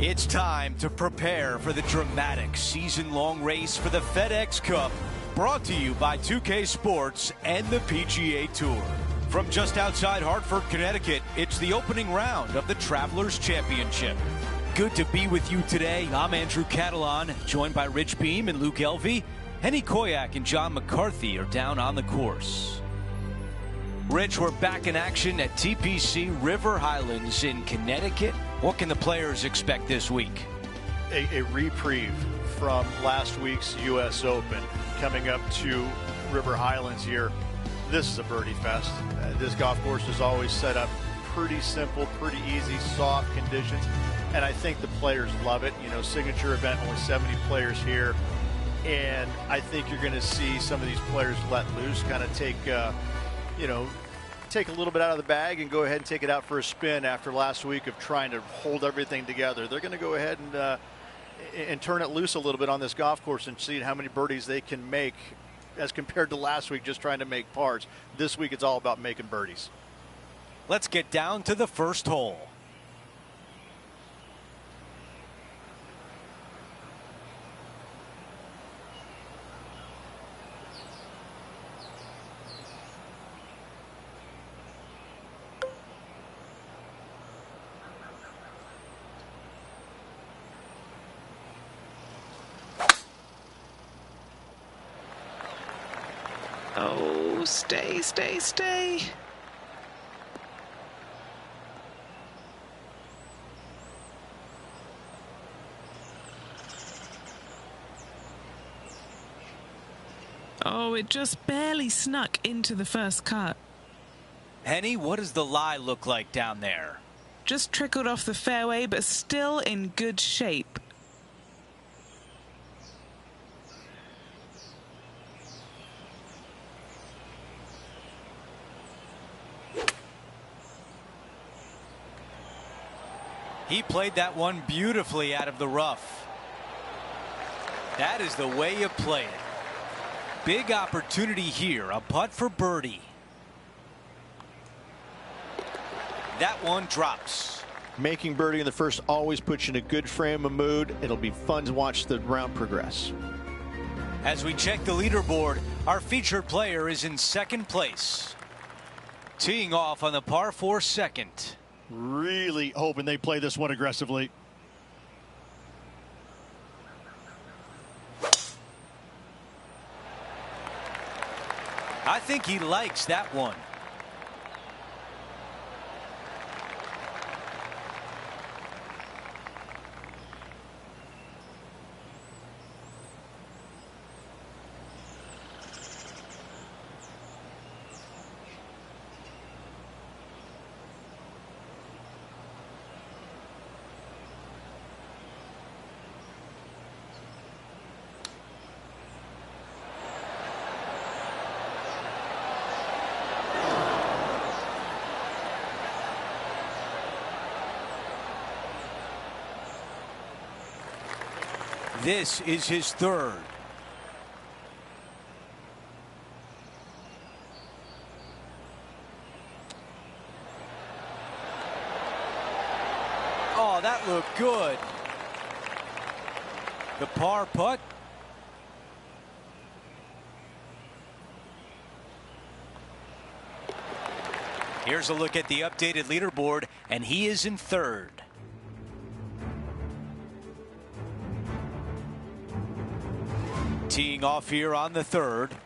It's time to prepare for the dramatic season-long race for the FedEx Cup, brought to you by 2K Sports and the PGA Tour. From just outside Hartford, Connecticut, it's the opening round of the Travelers Championship. Good to be with you today. I'm Andrew Catalan, joined by Rich Beam and Luke Elvey. Henny Koyak and John McCarthy are down on the course. Rich, we're back in action at TPC River Highlands in Connecticut. What can the players expect this week? A reprieve from last week's U.S. Open coming up to River Highlands here. This is a birdie fest. This golf course is always set up pretty simple, pretty easy, soft conditions, and I think the players love it. You know, signature event, only 70 players here, and I think you're going to see some of these players let loose, kind of take a little bit out of the bag and go ahead and take it out for a spin after last week of trying to hold everything together. They're going to go ahead and turn it loose a little bit on this golf course and see how many birdies they can make as compared to last week just trying to make pars. This week it's all about making birdies. Let's get down to the first hole. Oh, stay, stay, stay. Oh, it just barely snuck into the first cut. Henny, what does the lie look like down there? Just trickled off the fairway, but still in good shape. He played that one beautifully out of the rough. That is the way you play it. Big opportunity here, a putt for birdie. That one drops. Making birdie in the first always puts you in a good frame of mood. It'll be fun to watch the round progress. As we check the leaderboard, our featured player is in second place. Teeing off on the par 4 second. Really hoping they play this one aggressively. I think he likes that one. This is his third. Oh, that looked good. The par putt. Here's a look at the updated leaderboard, and he is in third. Teeing off here on the third.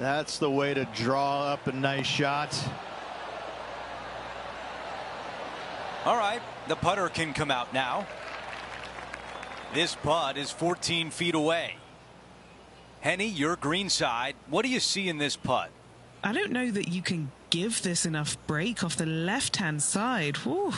That's the way to draw up a nice shot. All right, the putter can come out now. This putt is 14 feet away. Henny, your green side. What do you see in this putt? I don't know that you can give this enough break off the left-hand side. Whew.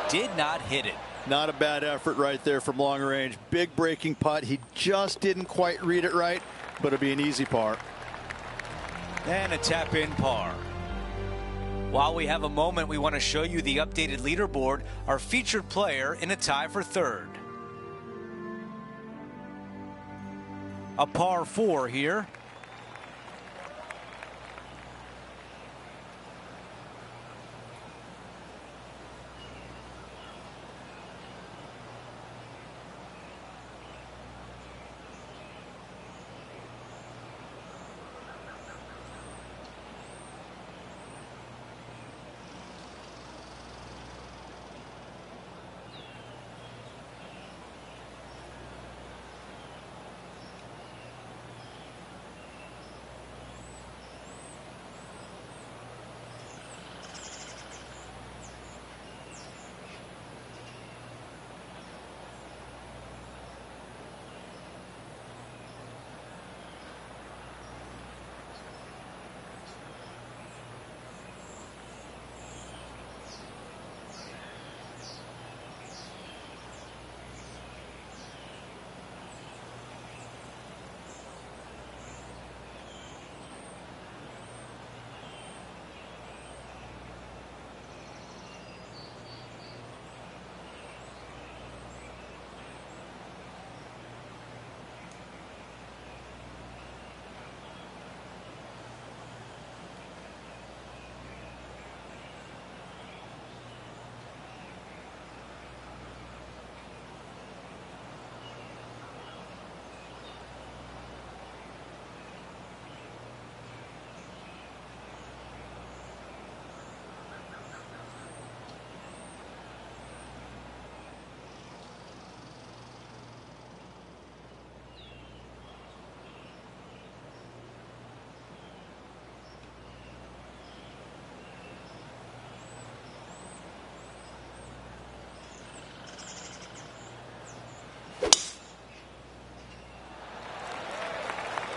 Did not hit it. Not a bad effort right there from long range. Big breaking putt. He just didn't quite read it right, but it'll be an easy par. And a tap in par. While we have a moment, we want to show you the updated leaderboard, our featured player in a tie for third. A par 4 here.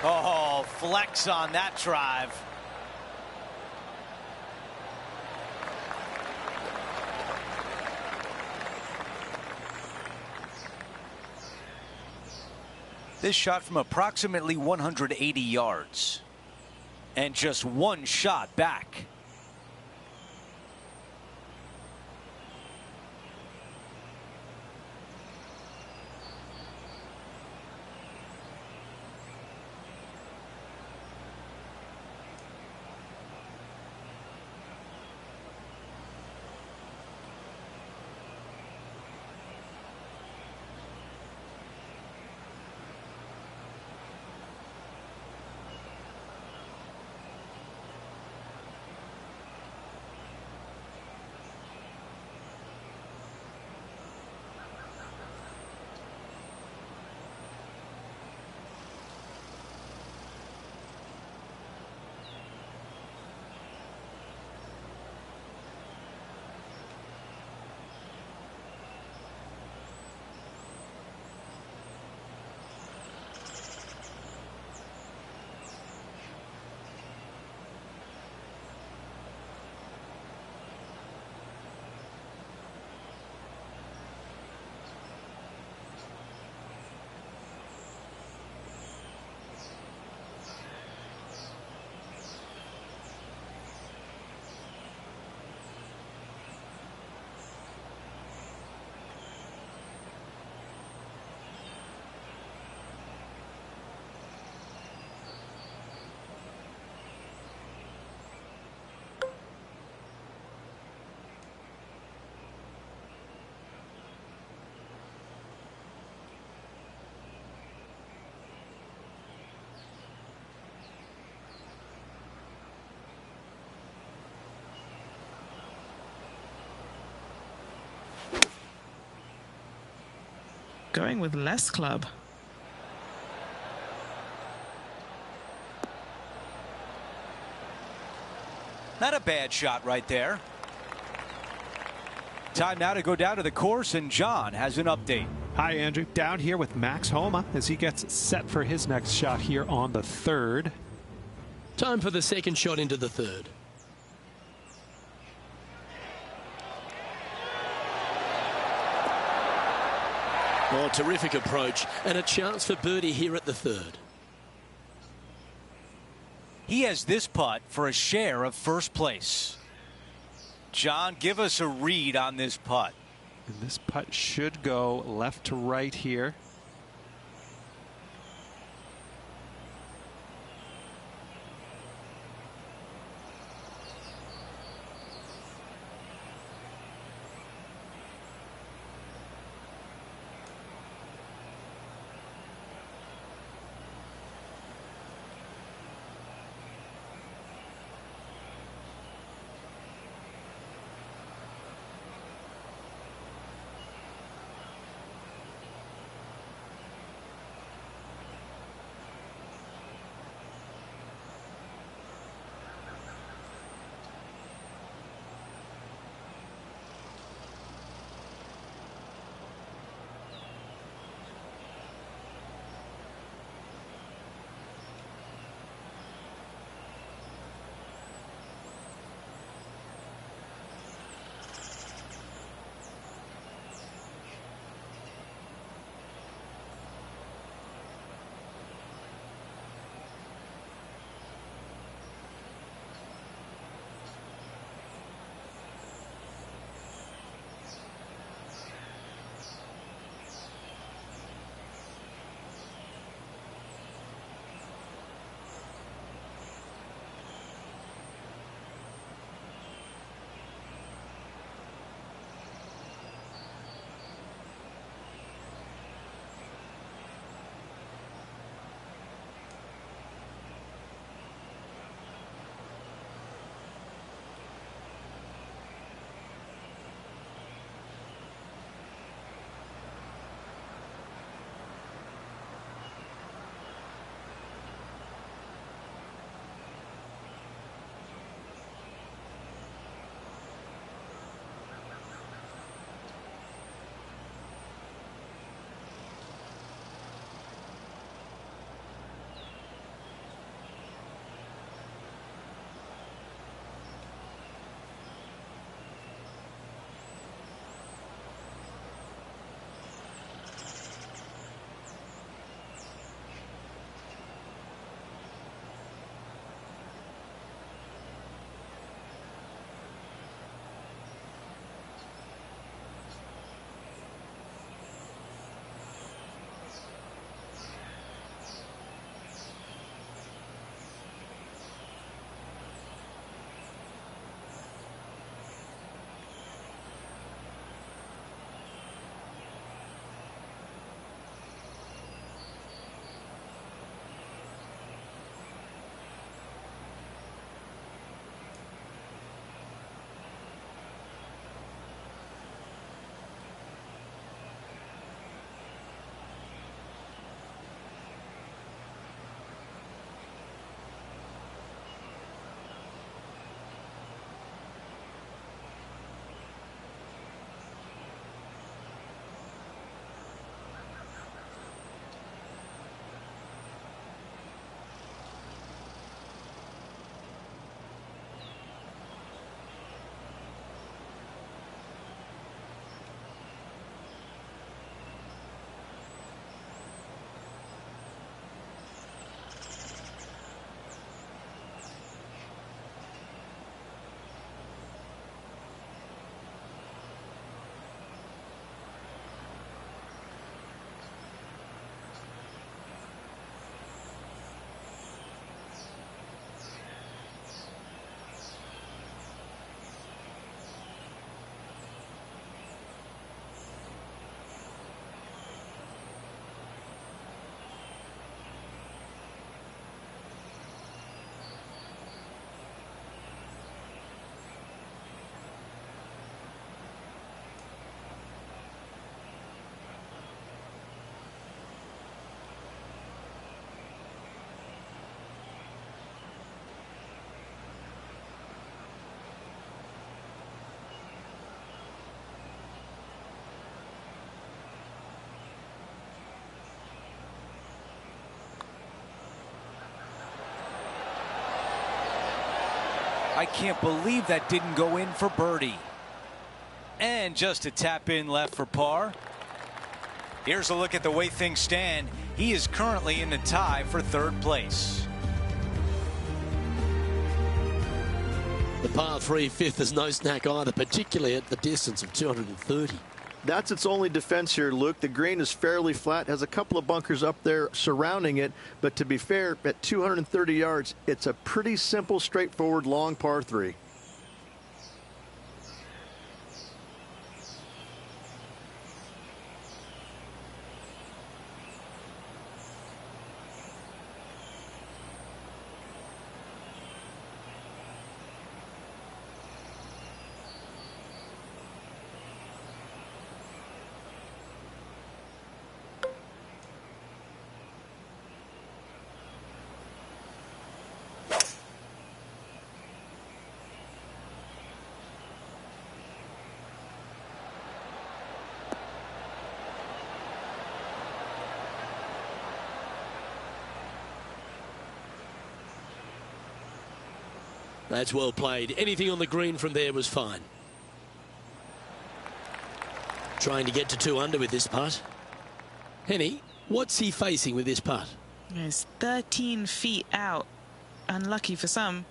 Oh, flex on that drive. This shot from approximately 180 yards. And just one shot back. going with less club. Not a bad shot right there. Time now to go down to the course, and John has an update. Hi, Andrew. Down here with Max Homa as he gets set for his next shot here on the third. Time for the second shot into the third. Oh, terrific approach, and a chance for birdie here at the third. He has this putt for a share of first place. John, give us a read on this putt. And this putt should go left to right here. I can't believe that didn't go in for birdie. And just a tap in left for par. Here's a look at the way things stand. He is currently in the tie for third place. The par 3 fifth is no snack either, particularly at the distance of 230. That's its only defense here, Luke. The green is fairly flat, has a couple of bunkers up there surrounding it, but to be fair, at 230 yards, it's a pretty simple, straightforward, long par 3. That's well played. Anything on the green from there was fine. Trying to get to 2 under with this putt. Henny, what's he facing with this putt? It's 13 feet out. Unlucky for some.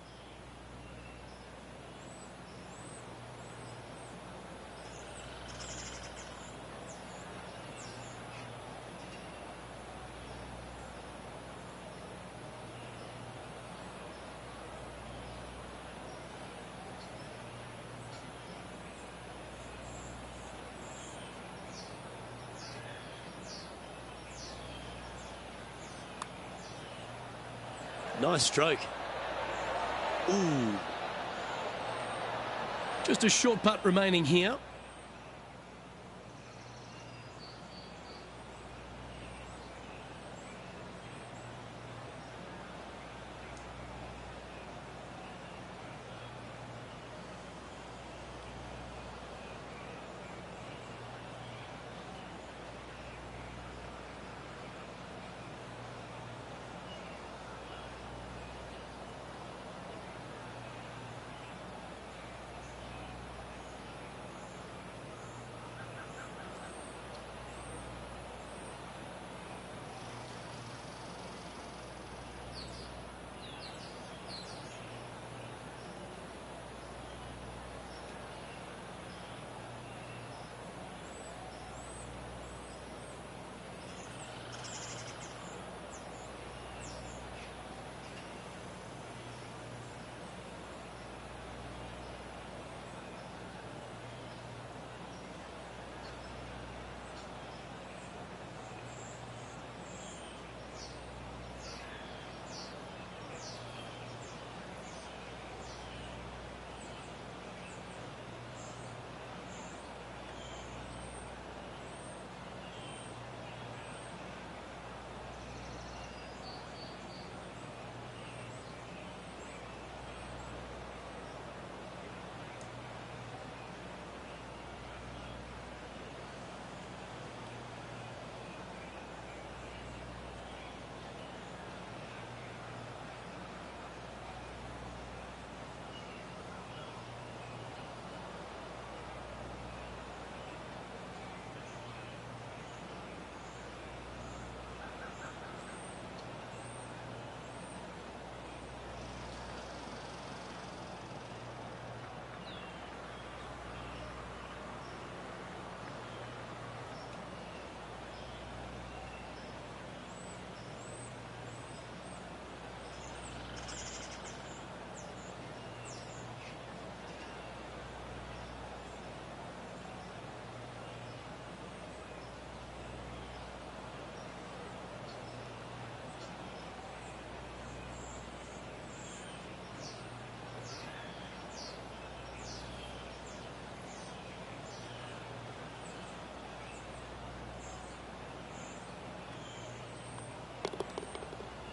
Nice stroke. Ooh. Just a short putt remaining here.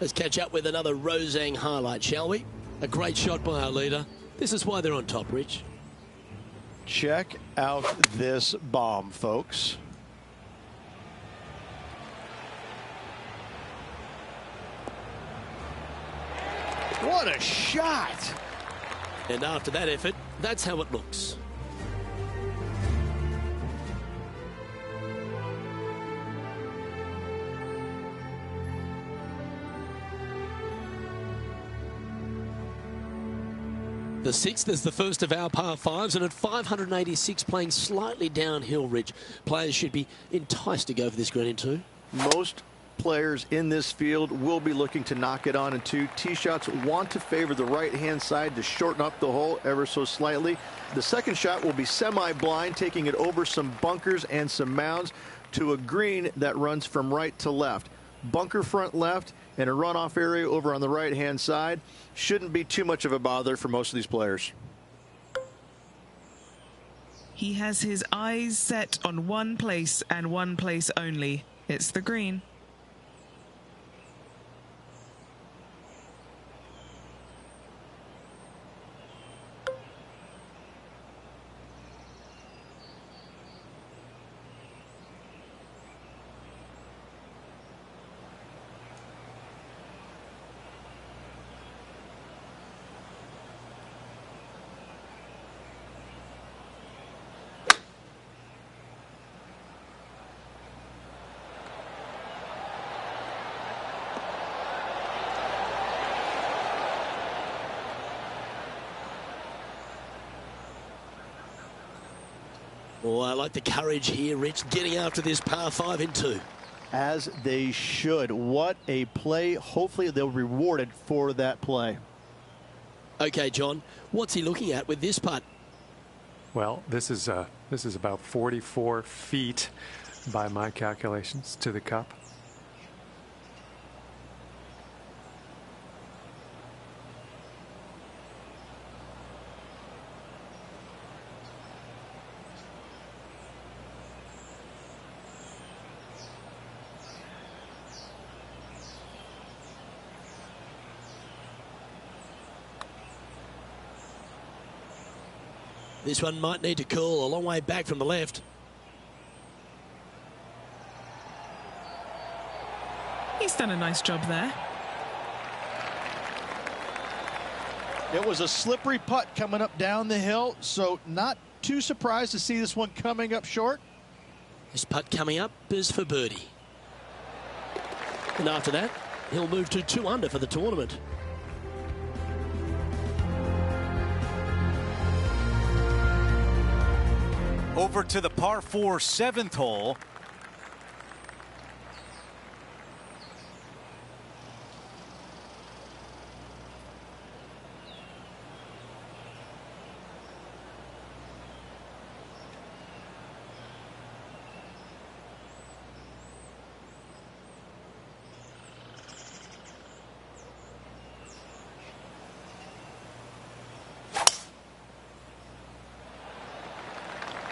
Let's catch up with another Rosang highlight, shall we? A great shot by our leader. This is why they're on top, Rich. Check out this bomb, folks. What a shot! And after that effort, that's how it looks. The sixth is the first of our par fives, and at 586, playing slightly downhill, Rich, players should be enticed to go for this green in two. Most players in this field will be looking to knock it on in two. Tee shots want to favor the right-hand side to shorten up the hole ever so slightly. The second shot will be semi-blind, taking it over some bunkers and some mounds to a green that runs from right to left. Bunker front left and a runoff area over on the right-hand side. Shouldn't be too much of a bother for most of these players. He has his eyes set on one place and one place only. It's the green. Oh, I like the courage here, Rich, getting after this par five in two. As they should. What a play. Hopefully they'll be rewarded for that play. Okay, John, what's he looking at with this putt? Well, this is about 44 feet by my calculations to the cup. This one might need to curl a long way back from the left. He's done a nice job there. It was a slippery putt coming up down the hill, so not too surprised to see this one coming up short. This putt coming up is for birdie. And after that, he'll move to 2 under for the tournament. Over to the par 4 7th hole.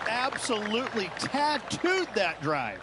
Absolutely tattooed that drive.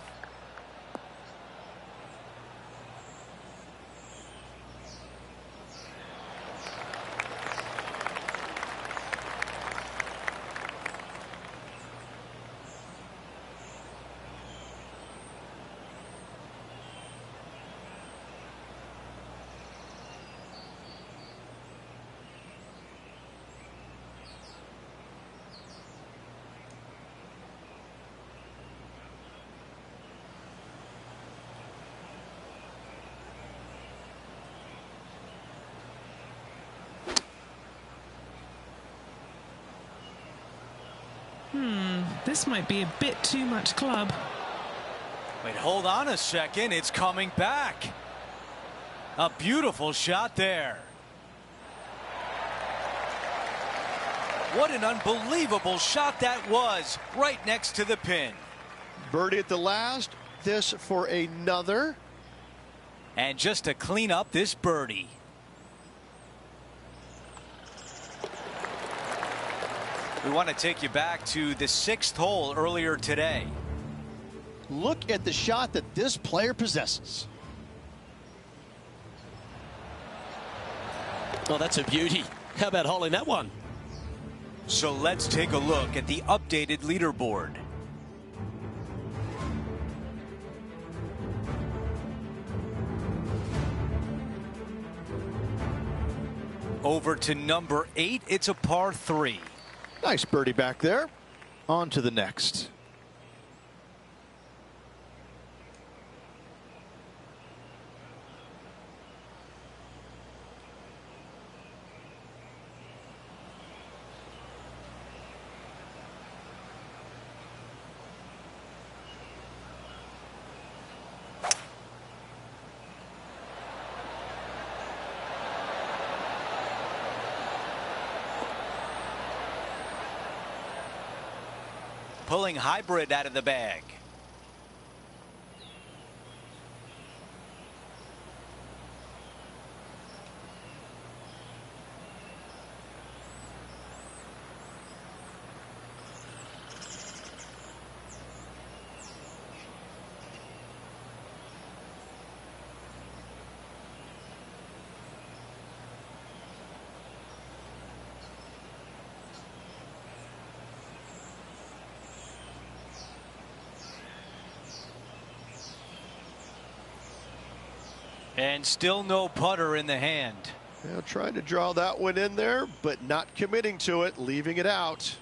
This might be a bit too much club. Wait, hold on a second. It's coming back. A beautiful shot there. What an unbelievable shot that was, right next to the pin. Birdie at the last. This for another. And just to clean up this birdie. We want to take you back to the 6th hole earlier today. Look at the shot that this player possesses. Oh, that's a beauty. How about holding that one? So let's take a look at the updated leaderboard. Over to number 8. It's a par 3. Nice birdie back there. On to the next. Pulling hybrid out of the bag. And still no putter in the hand. Yeah, trying to draw that one in there, but not committing to it, leaving it out.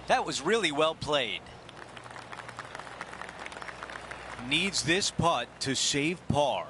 That was really well played. Needs this putt to save par.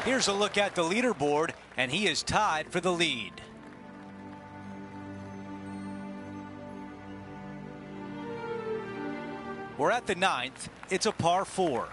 Here's a look at the leaderboard, and he is tied for the lead. We're at the 9th. It's a par 4.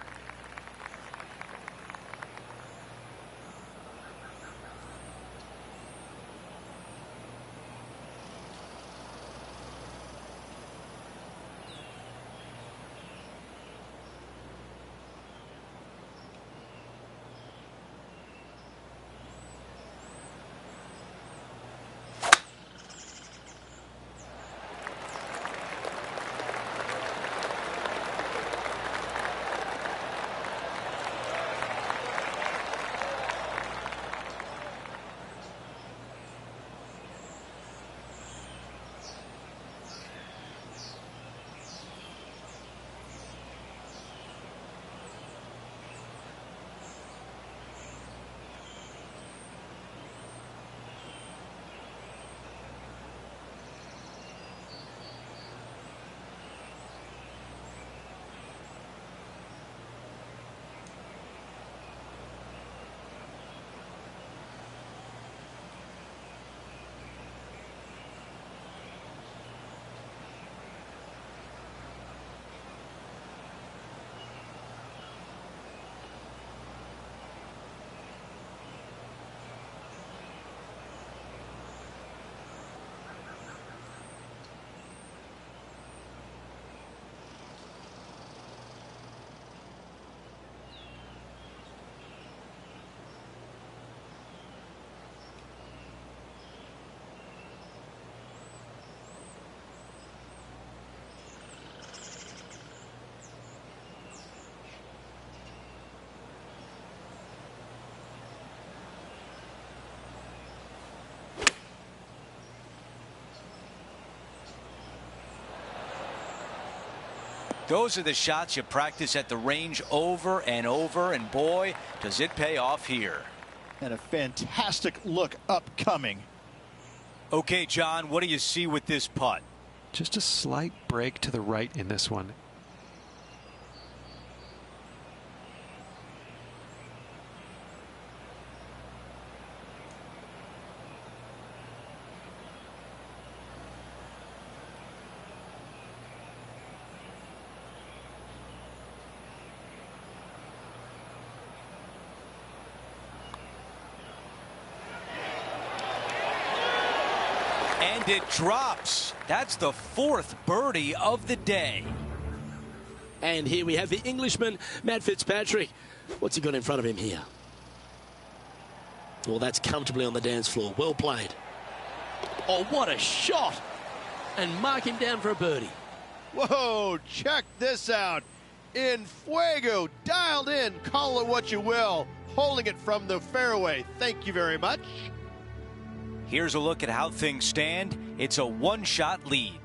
Those are the shots you practice at the range over and over, and boy, does it pay off here. And a fantastic look upcoming. Okay, John, what do you see with this putt? Just a slight break to the right in this one. And it drops. That's the 4th birdie of the day. And here we have the Englishman, Matt Fitzpatrick. What's he got in front of him here? Well, that's comfortably on the dance floor. Well played. Oh, what a shot. And mark him down for a birdie. Whoa, check this out. In fuego, dialed in, call it what you will. Holding it from the fairway. Thank you very much. Here's a look at how things stand. It's a one-shot lead.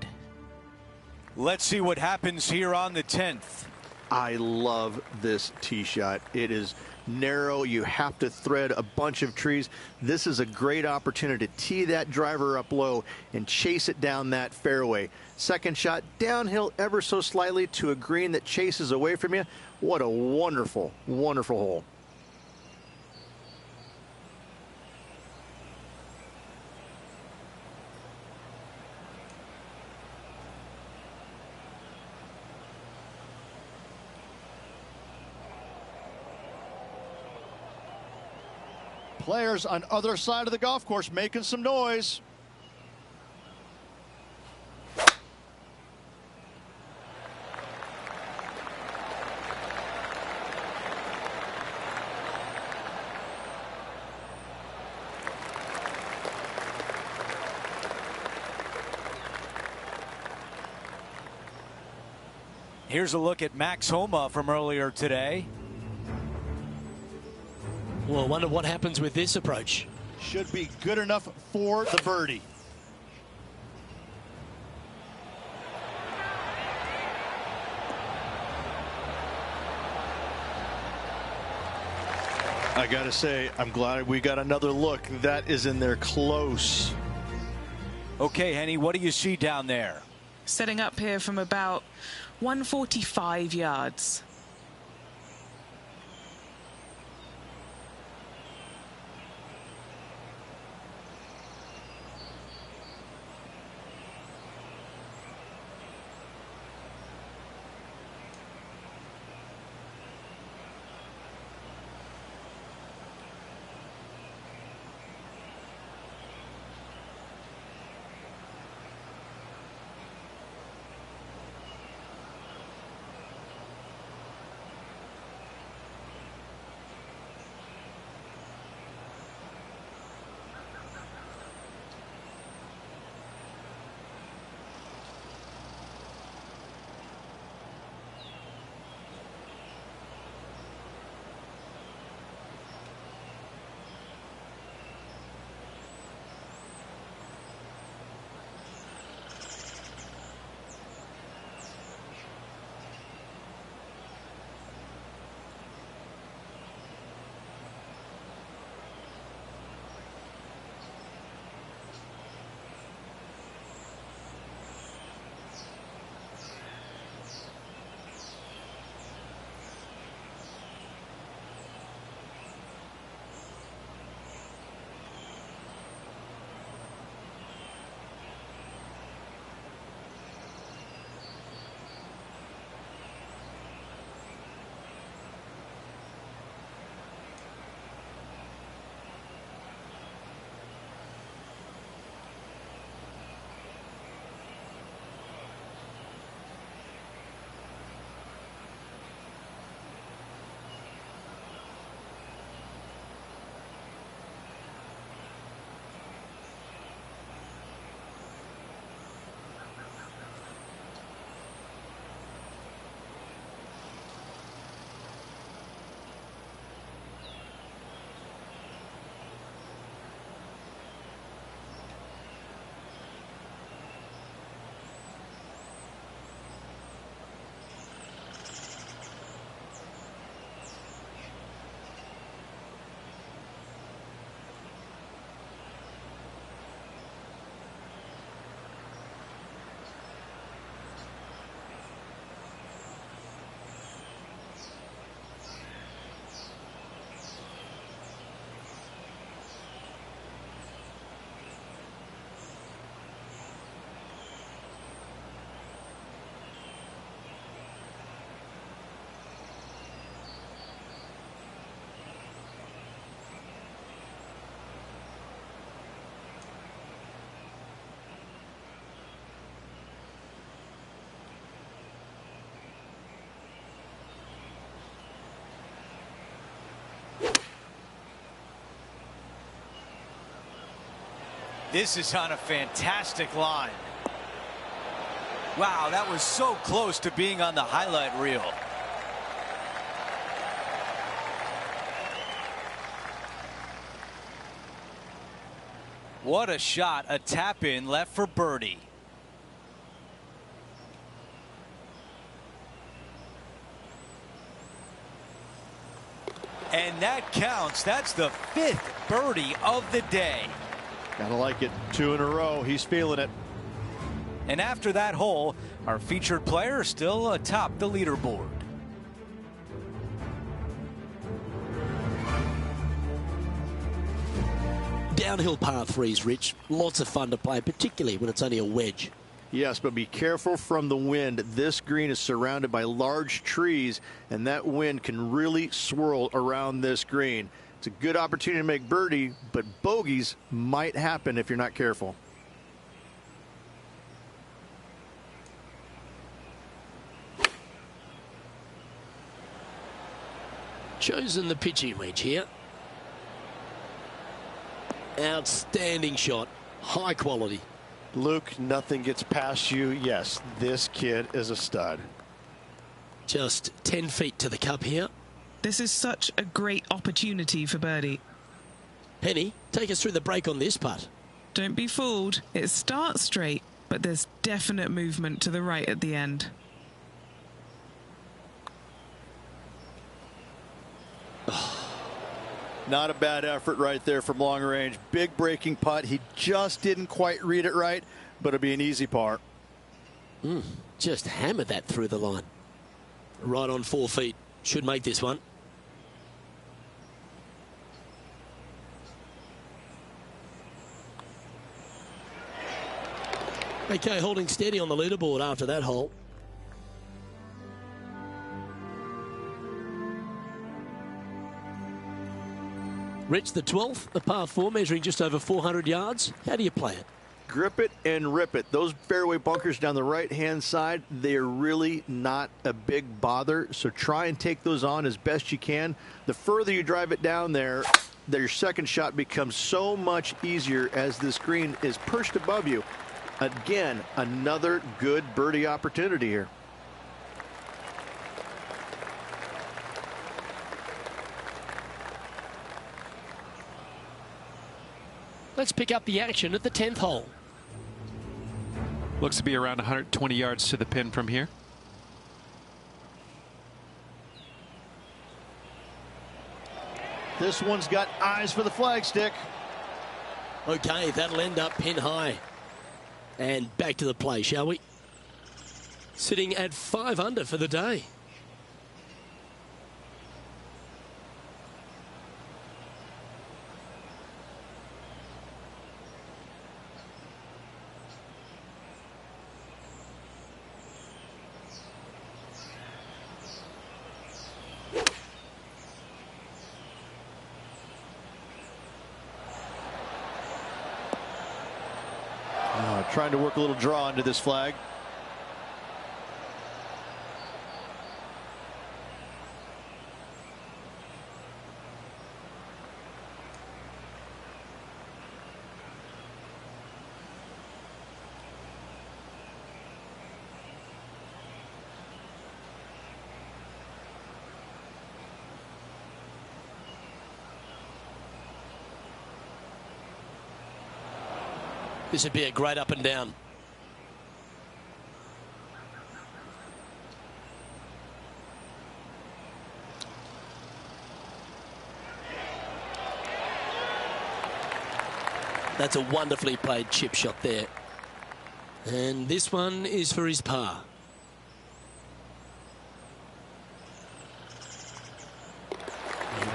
Let's see what happens here on the 10th. I love this tee shot. It is narrow. You have to thread a bunch of trees. This is a great opportunity to tee that driver up low and chase it down that fairway. Second shot, downhill ever so slightly to a green that chases away from you. What a wonderful, wonderful hole. Players on other side of the golf course making some noise. Here's a look at Max Homa from earlier today. Well, I wonder what happens with this approach. Should be good enough for the birdie. I gotta say, I'm glad we got another look. That is in there close. Okay, Henny, what do you see down there? Setting up here from about 145 yards. This is on a fantastic line. Wow, that was so close to being on the highlight reel. What a shot, a tap in left for birdie. And that counts. That's the 5th birdie of the day. Gotta like it. 2 in a row. He's feeling it. And after that hole, our featured player still atop the leaderboard. Downhill par threes, Rich. Lots of fun to play, particularly when it's only a wedge. Yes, but be careful from the wind. This green is surrounded by large trees, and that wind can really swirl around this green. It's a good opportunity to make birdie, but bogeys might happen if you're not careful. Chosen the pitching wedge here. Outstanding shot. High quality. Luke, nothing gets past you. Yes, this kid is a stud. Just 10 feet to the cup here. This is such a great opportunity for birdie. Penny, take us through the break on this putt. Don't be fooled. It starts straight, but there's definite movement to the right at the end. Not a bad effort right there from long range. Big breaking putt. He just didn't quite read it right, but it'll be an easy par. Just hammer that through the line. Right on 4 feet. Should make this one. Okay, holding steady on the leaderboard after that hole. Rich, the 12th, a par 4, measuring just over 400 yards. How do you play it? Grip it and rip it. Those fairway bunkers down the right-hand side, they're really not a big bother, so try and take those on as best you can. The further you drive it down there, your second shot becomes so much easier as this green is perched above you. Again, another good birdie opportunity here. Let's pick up the action at the 10th hole. Looks to be around 120 yards to the pin from here. This one's got eyes for the flagstick. Okay, that'll end up pin high. And back to the play, shall we? Sitting at 5 under for the day. Trying to work a little draw into this flag. This would be a great up and down. That's a wonderfully played chip shot there. And this one is for his par.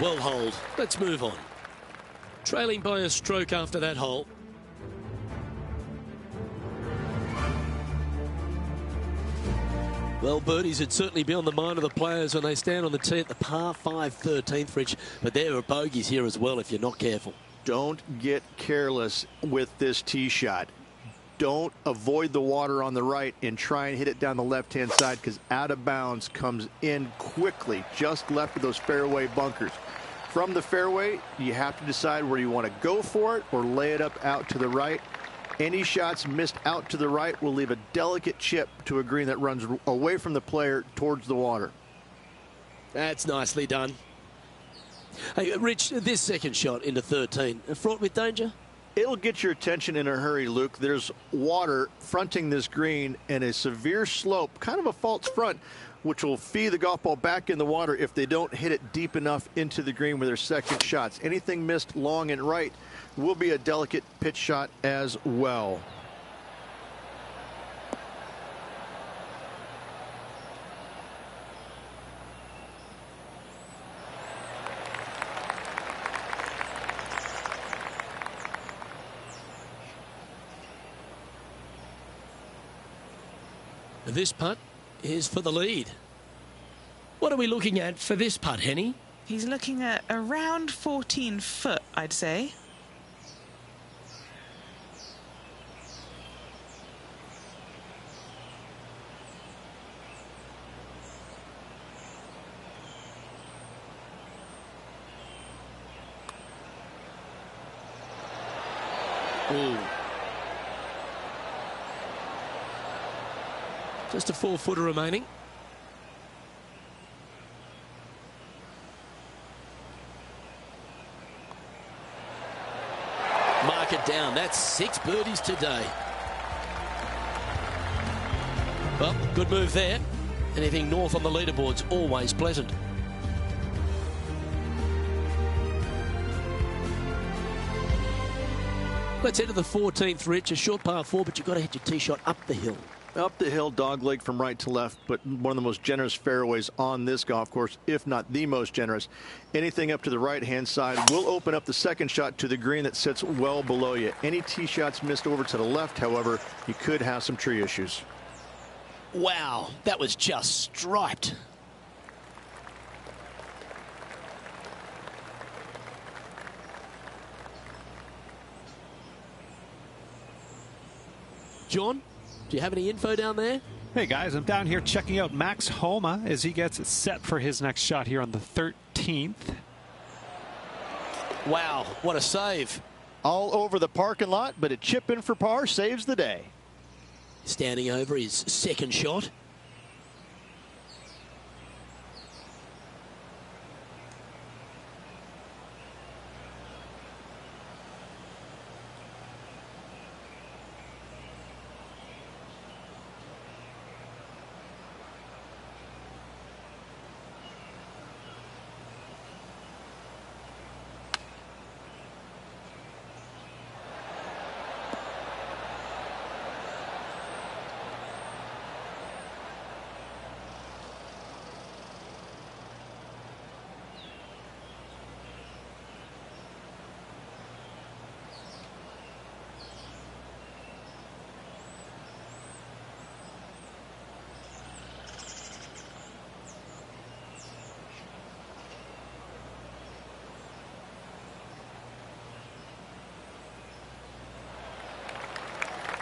Well holed. Let's move on. Trailing by a stroke after that hole. Well, birdies would certainly be on the mind of the players when they stand on the tee at the par 5 13th, Rich. But there are bogeys here as well if you're not careful. Don't get careless with this tee shot. Don't avoid the water on the right and try and hit it down the left-hand side, because out of bounds comes in quickly, just left of those fairway bunkers. From the fairway, you have to decide where you want to go for it or lay it up out to the right. Any shots missed out to the right will leave a delicate chip to a green that runs away from the player towards the water. That's nicely done. Hey, Rich, this second shot into 13, fraught with danger? It'll get your attention in a hurry, Luke. There's water fronting this green and a severe slope, kind of a false front, which will feed the golf ball back in the water if they don't hit it deep enough into the green with their second shots. Anything missed long and right will be a delicate pitch shot as well. This putt is for the lead. What are we looking at for this putt, Henny? He's looking at around 14 foot, I'd say. Ooh. Just a 4-footer remaining. Mark it down. That's 6 birdies today. Well, good move there. Anything north on the leaderboard's always pleasant. Let's head to the 14th, Rich. A short par 4, but you've got to hit your tee shot up the hill. Up the hill, dogleg from right to left, but one of the most generous fairways on this golf course, if not the most generous. Anything up to the right-hand side will open up the second shot to the green that sits well below you. Any tee shots missed over to the left, however, you could have some tree issues. Wow, that was just striped. John? Do you have any info down there? Hey guys, I'm down here checking out Max Homa as he gets it set for his next shot here on the 13th. Wow, what a save. All over the parking lot, but a chip in for par saves the day. Standing over his second shot.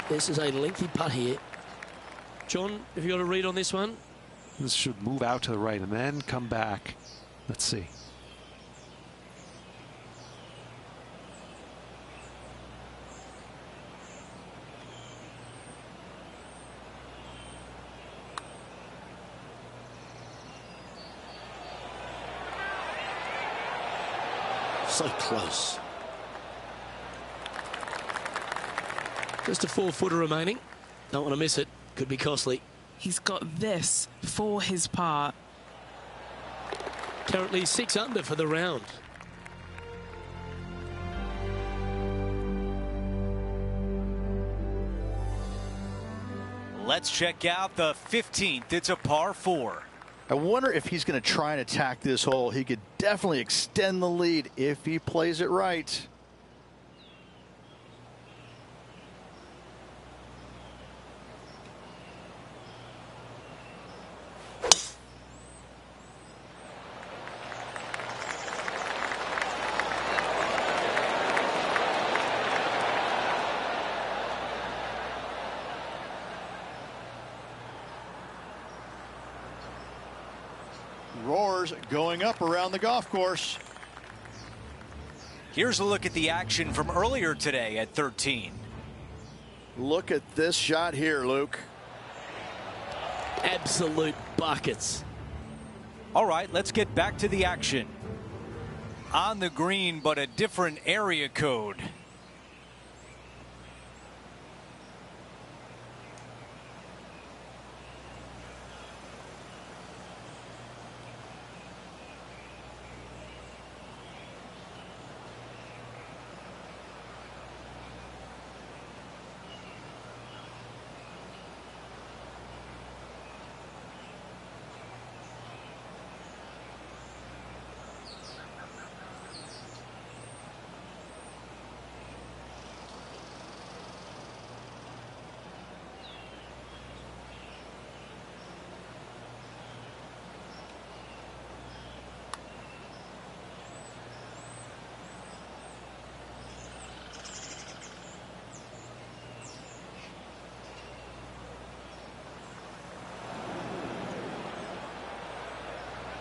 This is a lengthy putt here. John, have you got a read on this one? This should move out to the right and then come back. Let's see. So close. Just a 4-footer remaining. Don't want to miss it. Could be costly. He's got this for his par. Currently 6 under for the round. Let's check out the 15th. It's a par 4. I wonder if he's going to try and attack this hole. He could definitely extend the lead if he plays it right. Roars going up around the golf course. Here's a look at the action from earlier today at 13. Look at this shot here, Luke. Absolute buckets. All right, let's get back to the action. On the green, but a different area code.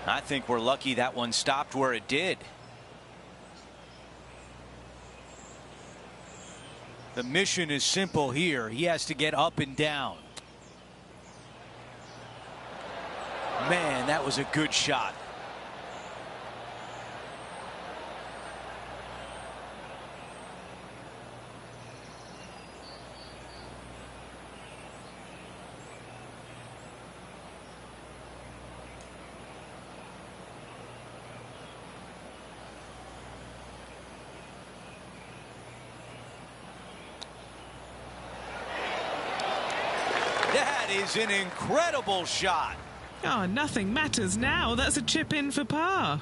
I think we're lucky that one stopped where it did. The mission is simple here. He has to get up and down. Man, that was a good shot. That is an incredible shot. Oh, nothing matters now. That's a chip in for par.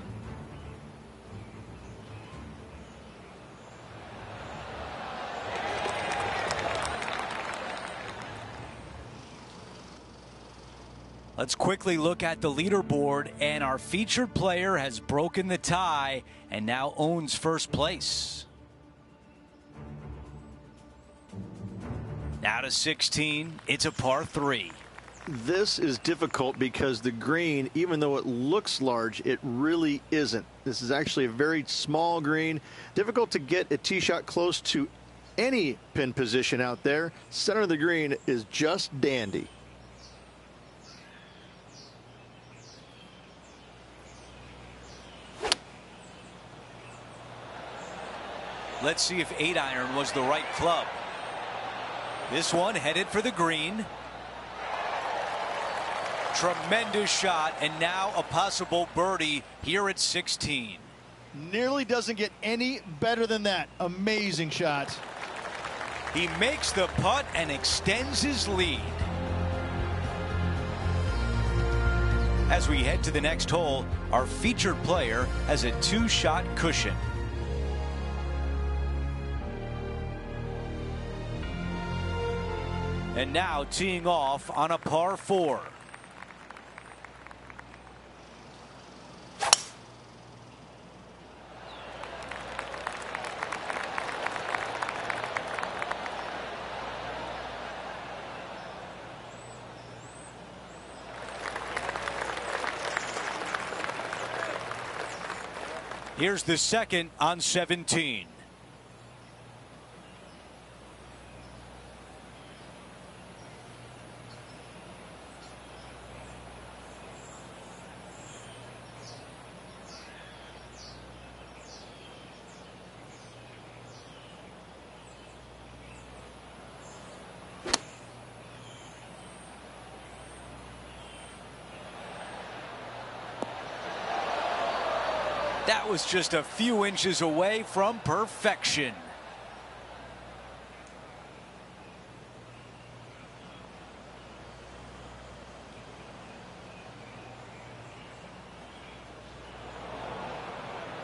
Let's quickly look at the leaderboard, and our featured player has broken the tie and now owns first place. Now to 16, it's a par 3. This is difficult because the green, even though it looks large, it really isn't. This is actually a very small green. Difficult to get a tee shot close to any pin position out there. Center of the green is just dandy. Let's see if 8-iron was the right club. This one headed for the green. Tremendous shot, and now a possible birdie here at 16. Nearly doesn't get any better than that. Amazing shot. He makes the putt and extends his lead. As we head to the next hole, our featured player has a 2-shot cushion. And now teeing off on a par 4. Here's the second on 17. That was just a few inches away from perfection.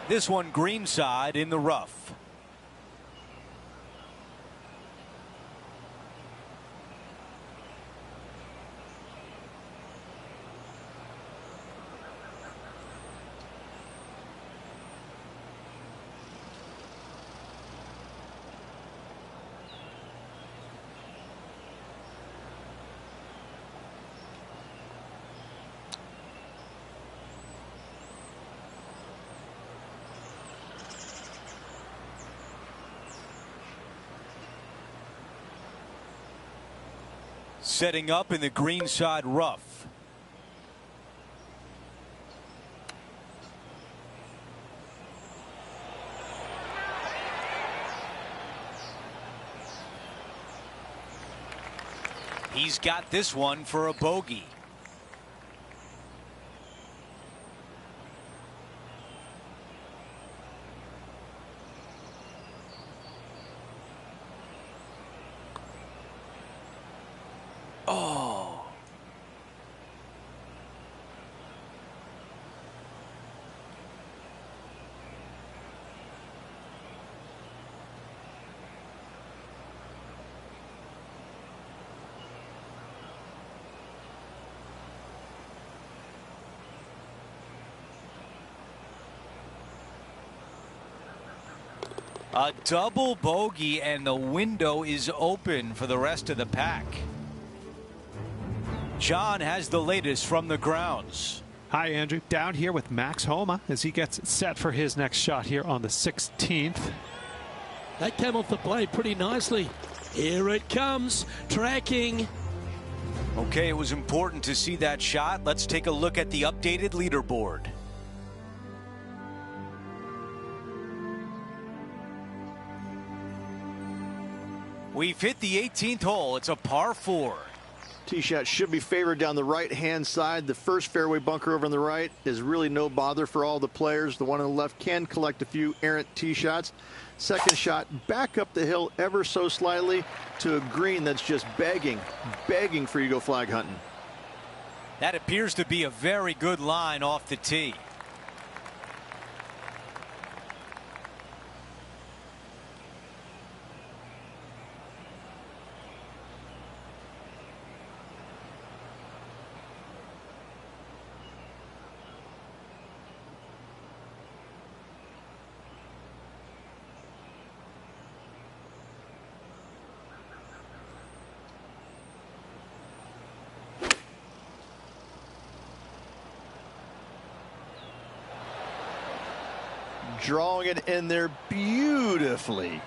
This one greenside in the rough. Setting up in the greenside rough. He's got this one for a bogey. Oh. A double bogey, and the window is open for the rest of the pack. John has the latest from the grounds. Hi, Andrew. Down here with Max Homa as he gets set for his next shot here on the 16th. That came off the blade pretty nicely. Here it comes, tracking. Okay, it was important to see that shot. Let's take a look at the updated leaderboard. We've hit the 18th hole. It's a par 4. Tee shot should be favored down the right-hand side. The first fairway bunker over on the right is really no bother for all the players. The one on the left can collect a few errant tee shots. Second shot back up the hill ever so slightly to a green that's just begging for you to go flag hunting. That appears to be a very good line off the tee. Drawing it in there beautifully.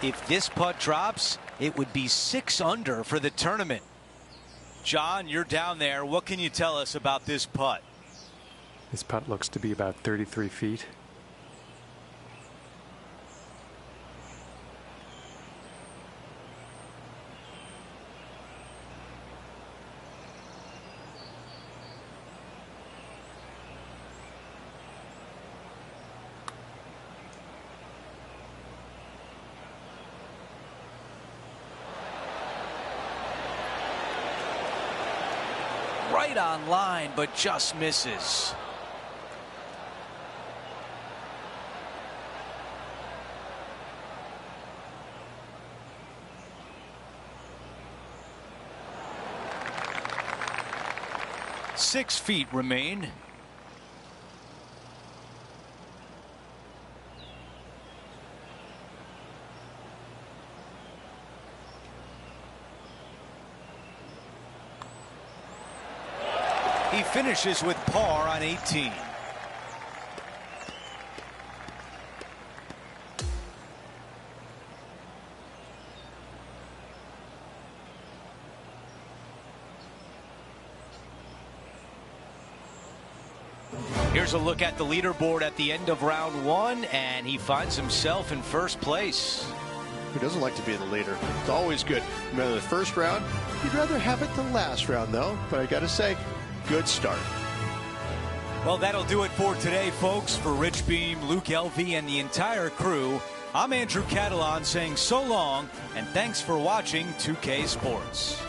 If this putt drops, it would be 6 under for the tournament. John, you're down there. What can you tell us about this putt? This putt looks to be about 33 feet. Right on line, but just misses. Six feet remain. He finishes with par on 18. Here's a look at the leaderboard at the end of round 1, and he finds himself in first place. Who doesn't like to be the leader? It's always good. Remember the first round? You'd rather have it the last round, though. But I got to say, good start. Well, that'll do it for today, folks. For Rich Beam, Luke Elvey, and the entire crew, I'm Andrew Catalan saying so long, and thanks for watching 2K Sports.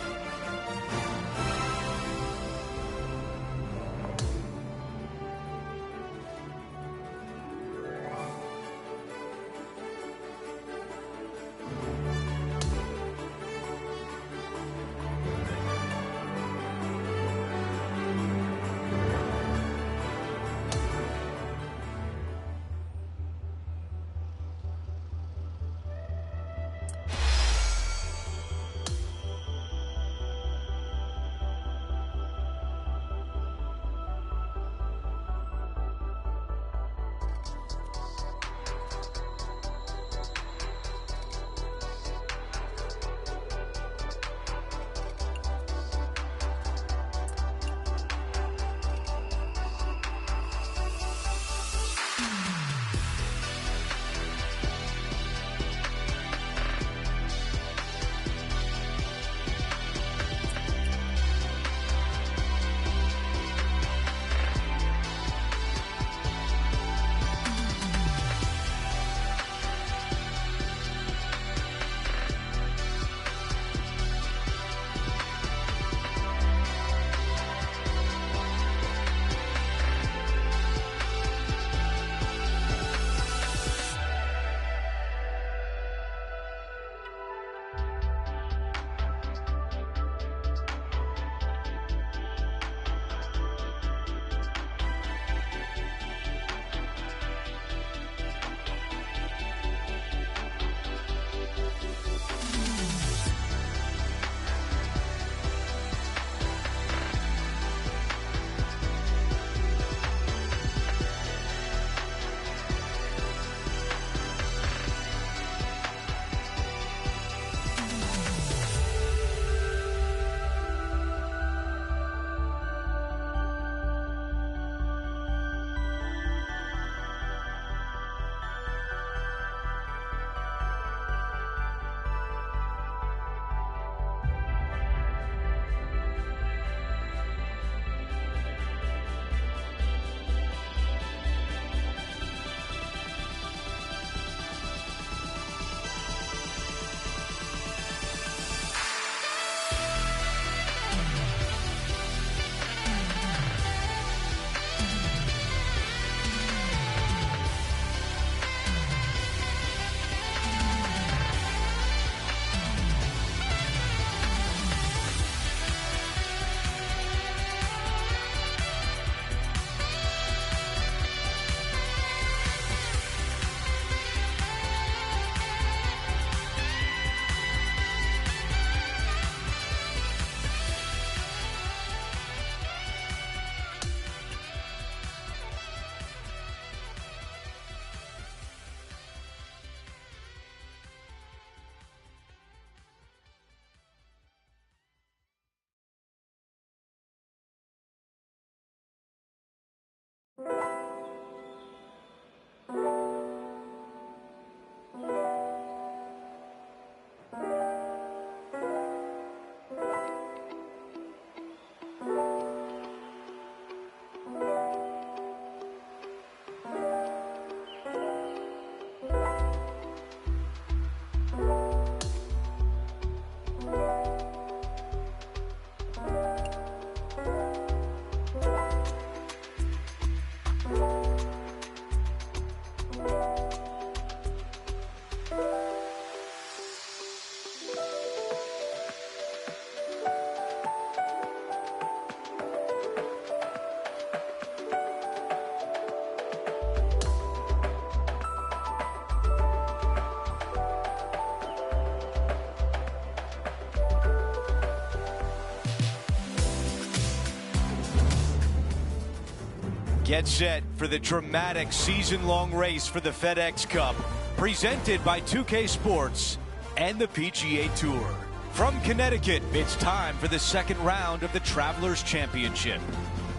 Get set for the dramatic season-long race for the FedEx Cup, presented by 2K Sports and the PGA Tour. From Connecticut, it's time for the second round of the Travelers Championship.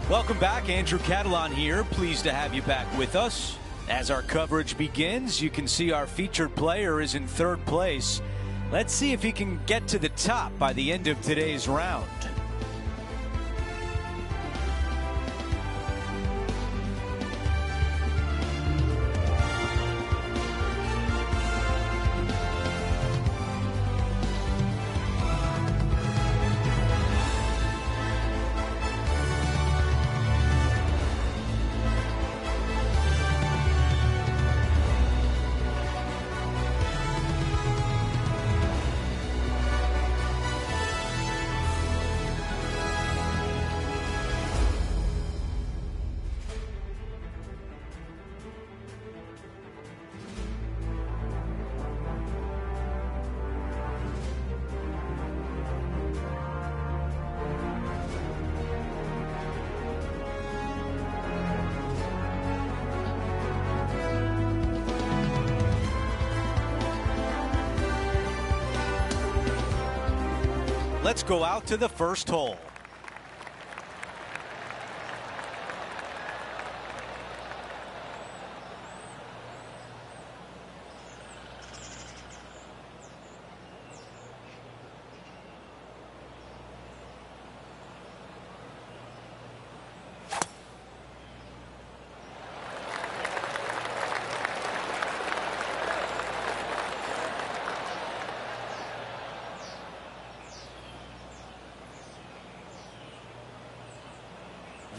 Welcome back, Andrew Catalon here. Pleased to have you back with us. As our coverage begins, you can see our featured player is in third place. Let's see if he can get to the top by the end of today's round. Let's go out to the first hole.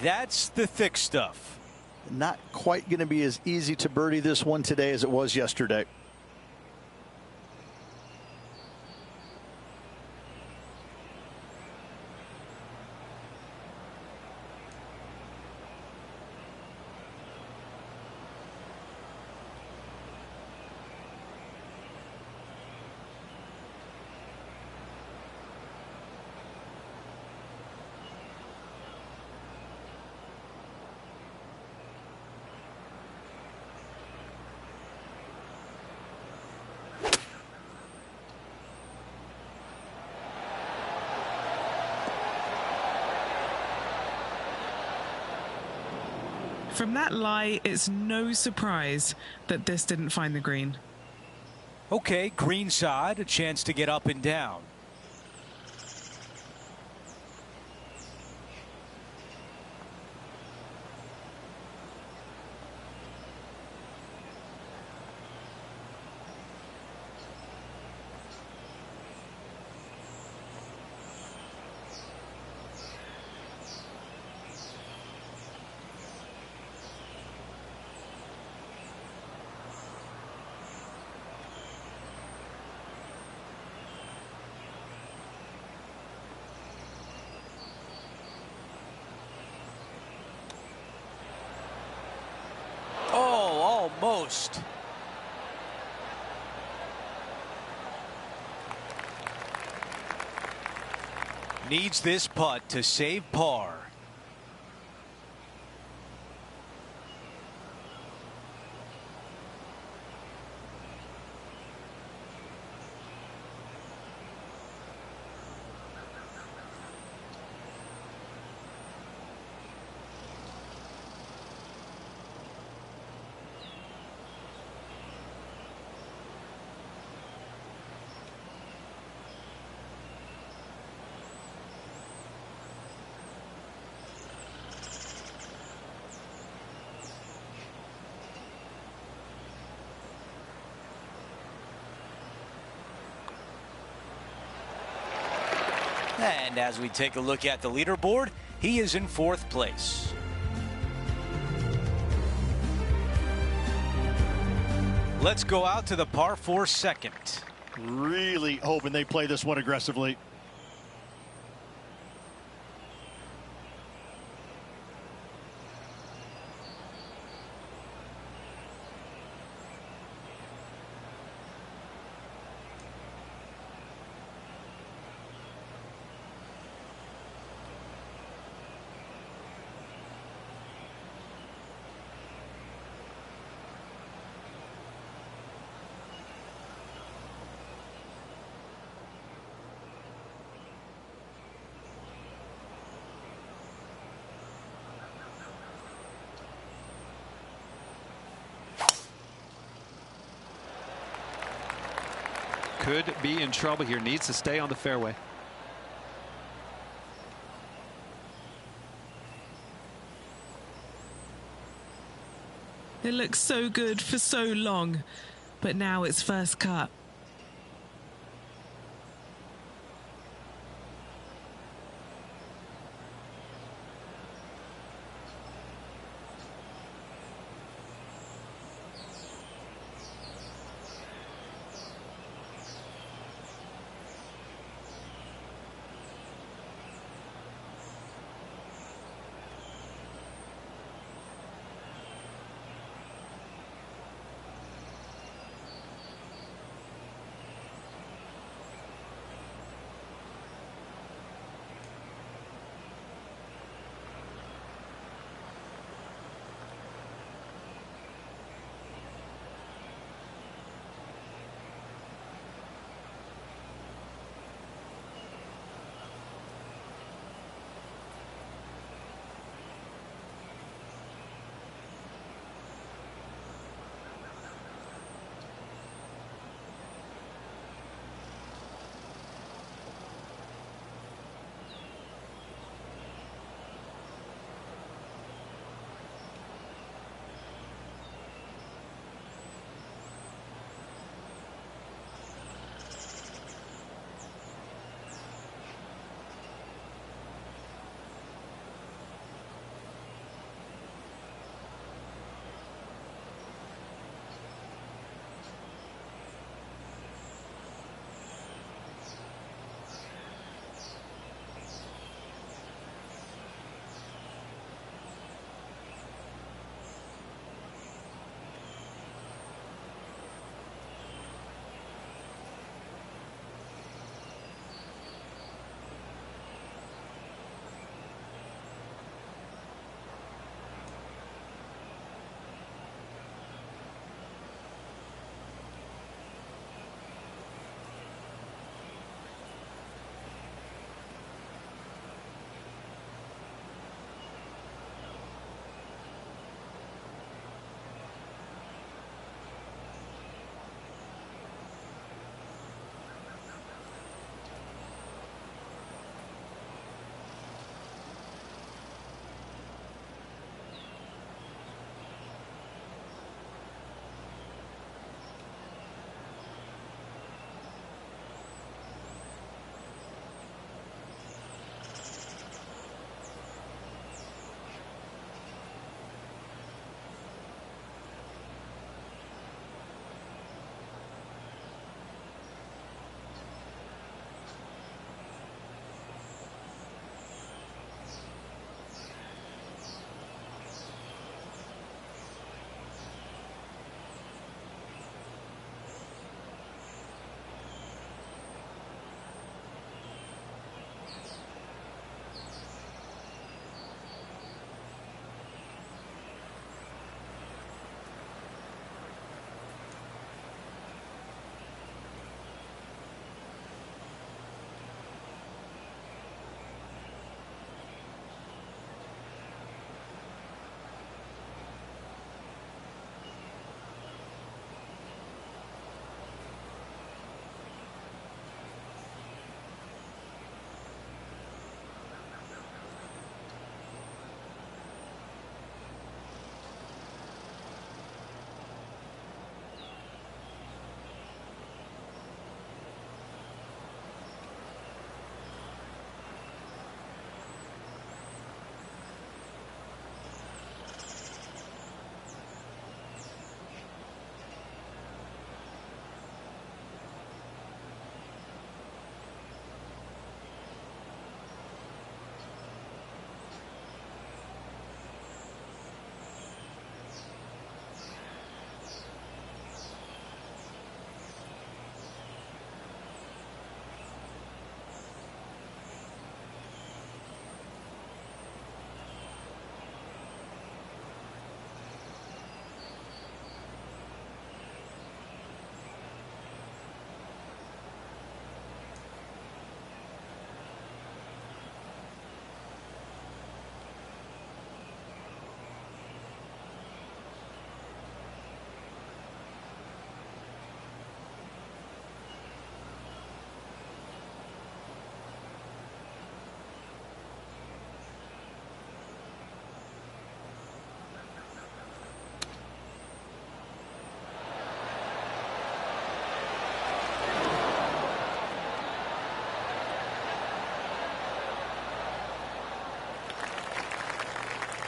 That's the thick stuff. Not quite going to be as easy to birdie this one today as it was yesterday. From that lie, it's no surprise that this didn't find the green. Okay, green side, a chance to get up and down. Almost. Needs this putt to save par. And as we take a look at the leaderboard, he is in fourth place. Let's go out to the par 4 second. Really hoping they play this one aggressively. could be in trouble here. Needs to stay on the fairway. It looks so good for so long, but now it's first cut.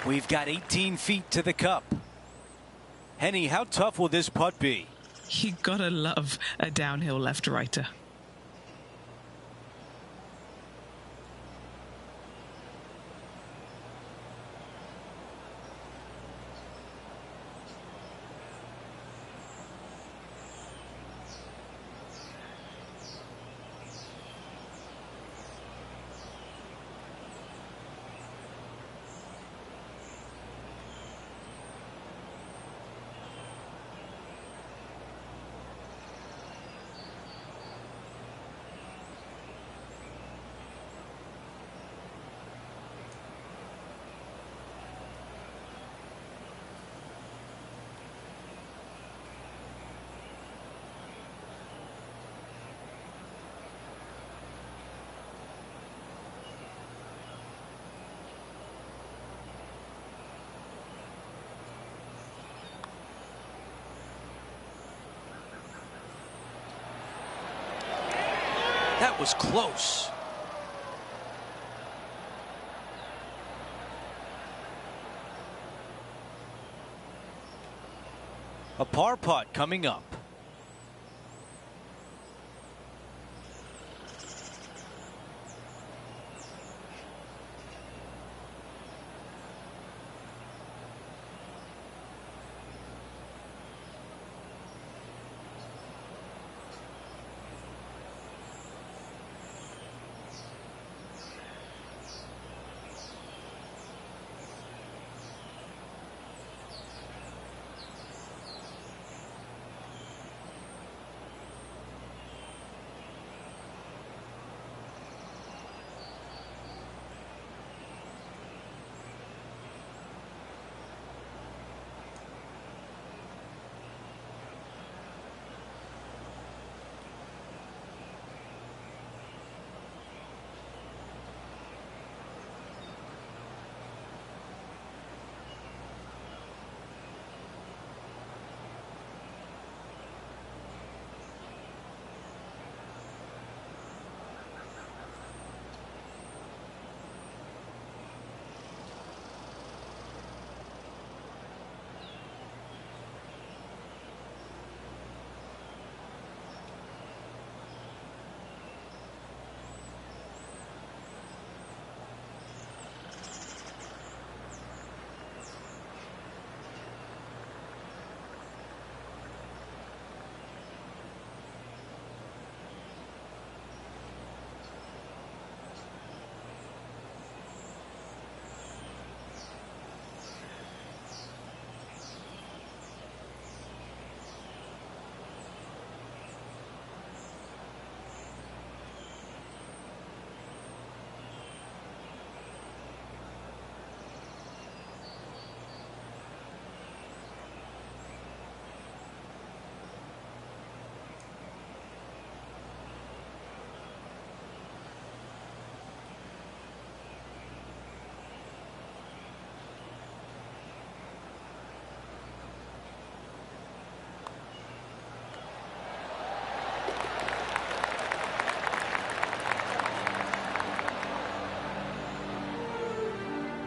We've got 18 feet to the cup. Henny, how tough will this putt be? You gotta love a downhill left-righter. That was close. A par putt coming up.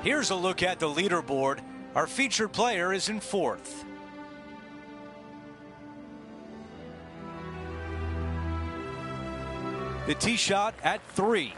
Here's a look at the leaderboard. Our featured player is in fourth. The tee shot at 3.